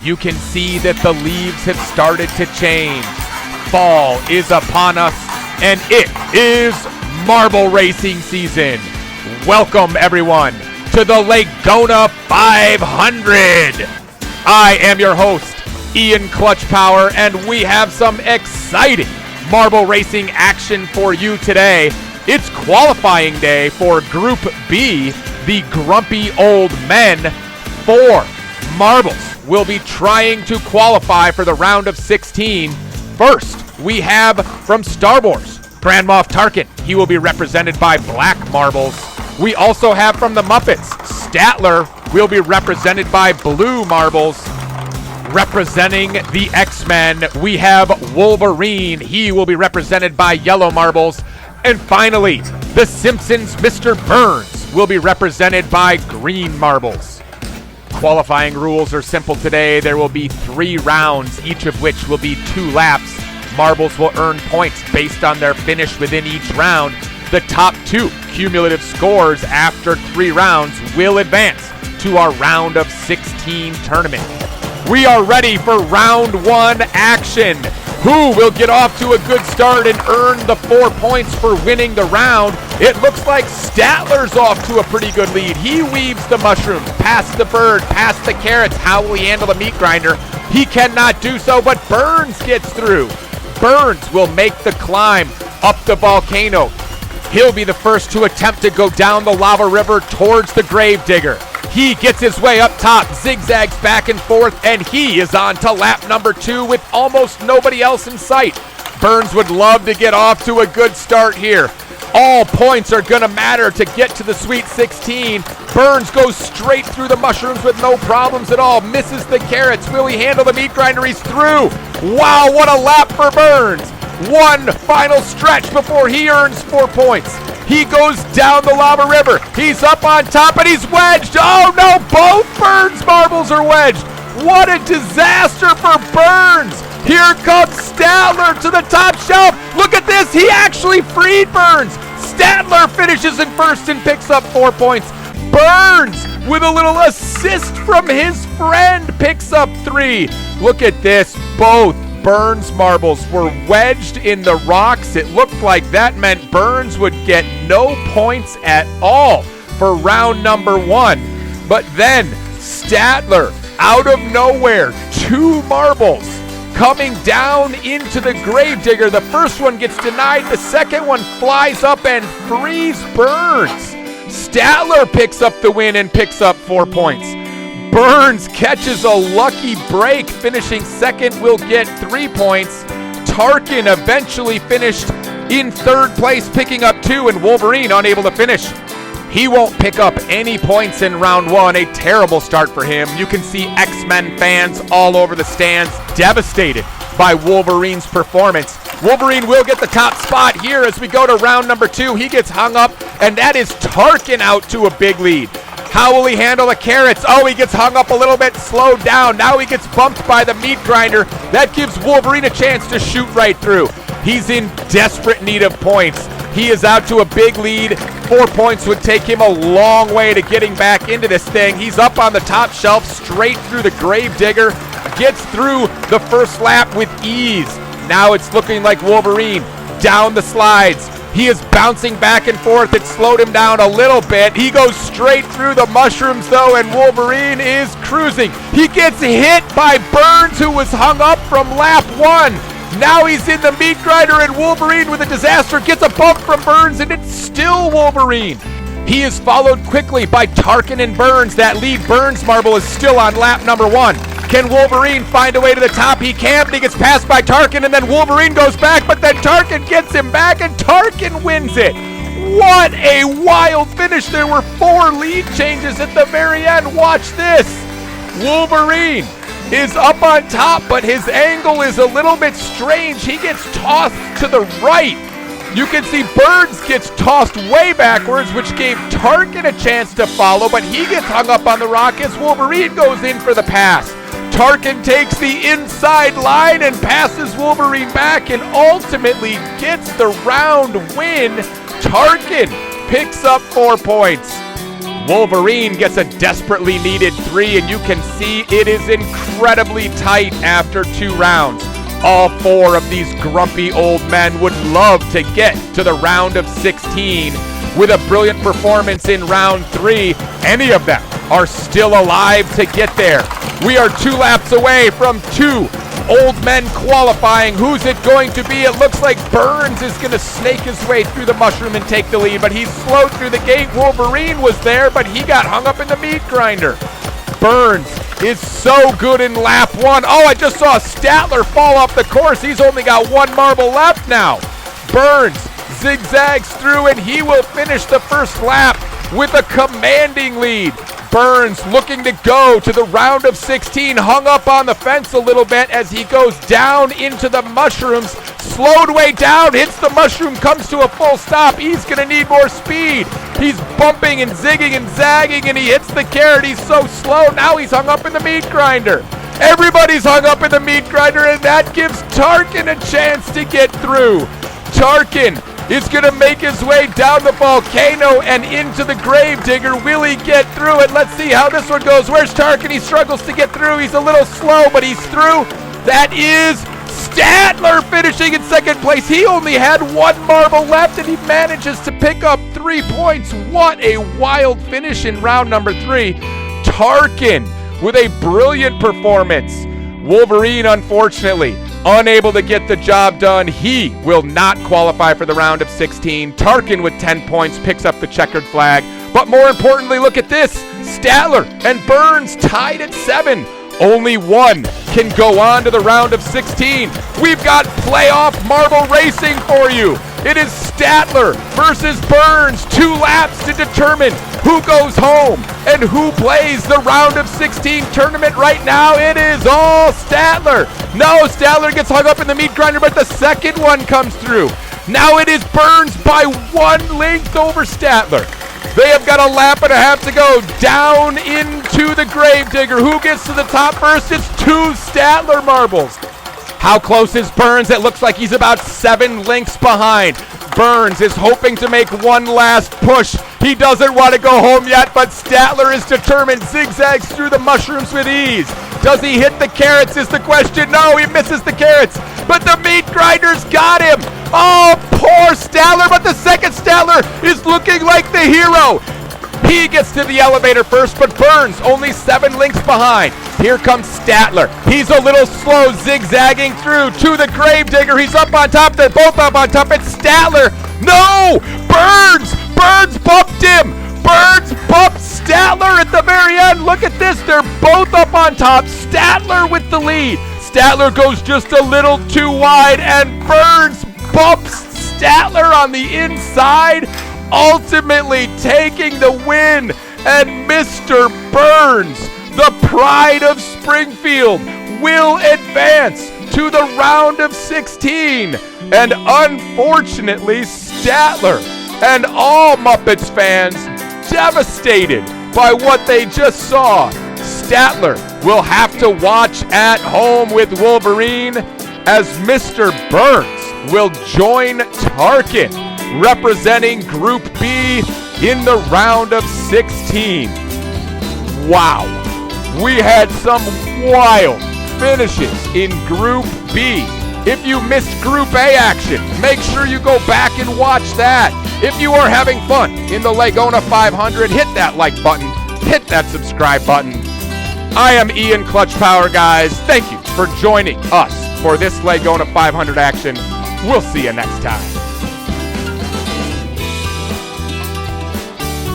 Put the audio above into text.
you can see that the leaves have started to change. Fall is upon us, and it is marble racing season. Welcome, everyone, to the Legona 500. I am your host, Ian Clutch Power, and we have some exciting marble racing action for you today. It's qualifying day for Group B, the Grumpy Old Men. 4 marbles will be trying to qualify for the round of 16. First, we have from Star Wars, Grand Moff Tarkin. He will be represented by black marbles. We also have from the Muppets, Statler will be represented by blue marbles. Representing the X-Men, we have Wolverine. He will be represented by yellow marbles. And finally, The Simpsons' Mr. Burns will be represented by green marbles. Qualifying rules are simple today. There will be 3 rounds, each of which will be 2 laps. Marbles will earn points based on their finish within each round. The top 2 cumulative scores after 3 rounds will advance to our round of 16 tournament. We are ready for round 1 action. Who will get off to a good start and earn the 4 points for winning the round? It looks like Statler's off to a pretty good lead. He weaves the mushrooms, past the bird, past the carrots. How will he handle the meat grinder? He cannot do so, but Burns gets through. Burns will make the climb up the volcano. He'll be the first to attempt to go down the lava river towards the Gravedigger. He gets his way up top, zigzags back and forth, and he is on to lap number 2 with almost nobody else in sight. Burns would love to get off to a good start here. All points are going to matter to get to the Sweet 16. Burns goes straight through the mushrooms with no problems at all. Misses the carrots. Will he handle the meat grinder? He's through. Wow, what a lap for Burns. One final stretch before he earns 4 points. He goes down the lava river. He's up on top and he's wedged. Oh no, both Burns marbles are wedged. What a disaster for Burns. Here comes Statler to the top shelf. Look at this, he actually freed Burns. Statler finishes in first and picks up 4 points. Burns, with a little assist from his friend, picks up 3. Look at this, both Burns marbles were wedged in the rocks. It looked like that meant Burns would get no points at all for round number 1. But then Statler, out of nowhere, 2 marbles coming down into the Gravedigger. The first one gets denied. The second one flies up and frees Burns. Statler picks up the win and picks up 4 points. Burns catches a lucky break, finishing second, will get 3 points. Tarkin eventually finished in 3rd place, picking up 2, and Wolverine unable to finish. He won't pick up any points in round 1, a terrible start for him. You can see X-Men fans all over the stands, devastated by Wolverine's performance. Wolverine will get the top spot here as we go to round number 2. He gets hung up, and that is Tarkin out to a big lead. How will he handle the carrots? Oh, he gets hung up a little bit, slowed down. Now he gets bumped by the meat grinder. That gives Wolverine a chance to shoot right through. He's in desperate need of points. He is out to a big lead. 4 points would take him a long way to getting back into this thing. He's up on the top shelf, straight through the Gravedigger. Gets through the first lap with ease. Now it's looking like Wolverine down the slides. He is bouncing back and forth. It slowed him down a little bit. He goes straight through the mushrooms, though, and Wolverine is cruising. He gets hit by Burns, who was hung up from lap 1. Now he's in the meat grinder, and Wolverine, with a disaster, gets a bump from Burns, and it's still Wolverine. He is followed quickly by Tarkin and Burns. That lead Burns marble is still on lap number 1. Can Wolverine find a way to the top? He can, but he gets passed by Tarkin, and then Wolverine goes back, but then Tarkin gets him back, and Tarkin wins it. What a wild finish. There were 4 lead changes at the very end. Watch this. Wolverine is up on top, but his angle is a little bit strange. He gets tossed to the right. You can see Burns gets tossed way backwards, which gave Tarkin a chance to follow, but he gets hung up on the rock as Wolverine goes in for the pass. Tarkin takes the inside line and passes Wolverine back and ultimately gets the round win. Tarkin picks up 4 points. Wolverine gets a desperately needed 3, and you can see it is incredibly tight after 2 rounds. All 4 of these grumpy old men would love to get to the round of 16 with a brilliant performance in round 3. Any of them are still alive to get there. We are 2 laps away from 2 old men qualifying. Who's it going to be? It looks like Burns is going to snake his way through the mushroom and take the lead, but he's slowed through the gate. Wolverine was there, but he got hung up in the meat grinder. Burns is so good in lap 1. Oh, I just saw Statler fall off the course. He's only got 1 marble left now. Burns zigzags through, and he will finish the first lap with a commanding lead. Burns looking to go to the round of 16, hung up on the fence a little bit as he goes down into the mushrooms, slowed way down, hits the mushroom, comes to a full stop. He's going to need more speed. He's bumping and zigging and zagging, and he hits the carrot. He's so slow. Now he's hung up in the meat grinder. Everybody's hung up in the meat grinder, and that gives Tarkin a chance to get through. Tarkin is going to make his way down the volcano and into the Gravedigger. Will he get through it? Let's see how this one goes. Where's Tarkin? He struggles to get through. He's a little slow, but he's through. That is Statler finishing in second place. He only had 1 marble left, and he manages to pick up 3 points. What a wild finish in round number 3. Tarkin with a brilliant performance. Wolverine, unfortunately, unable to get the job done. He will not qualify for the round of 16. Tarkin with 10 points picks up the checkered flag. But more importantly, look at this. Statler and Burns tied at 7. Only 1 can go on to the round of 16. We've got playoff marble racing for you. It is Statler versus Burns. 2 laps to determine who goes home and who plays the round of 16 tournament. Right now, it is all Statler. No, Statler gets hung up in the meat grinder, but the second one comes through. Now it is Burns by 1 length over Statler. They have got a lap and a half to go down into the Gravedigger. Who gets to the top first? It's 2 Statler marbles. How close is Burns? It looks like he's about 7 lengths behind. Burns is hoping to make 1 last push. He doesn't want to go home yet, but Statler is determined. Zigzags through the mushrooms with ease. Does he hit the carrots is the question. No, he misses the carrots, but the meat grinders got him. Oh, poor Statler, but the second Statler is looking like the hero. He gets to the elevator first, but Burns only 7 lengths behind. Here comes Statler. He's a little slow, zigzagging through to the Gravedigger. He's up on top. They're both up on top. It's Statler. No! Burns! Burns bumped him! Burns bumped Statler at the very end. Look at this. They're both up on top. Statler with the lead. Statler goes just a little too wide, and Burns bumps Statler on the inside, ultimately taking the win. And Mr. Burns, the pride of Springfield, will advance to the round of 16. And unfortunately, Statler and all Muppets fans devastated by what they just saw. Statler will have to watch at home with Wolverine as Mr. Burns will join Tarkin, representing Group B in the round of 16. Wow, we had some wild finishes in Group B. If you missed Group A action, make sure you go back and watch that. If you are having fun in the Legona 500, hit that like button, hit that subscribe button. I am Ian Clutch Power, guys. Thank you for joining us for this Legona 500 action. We'll see you next time.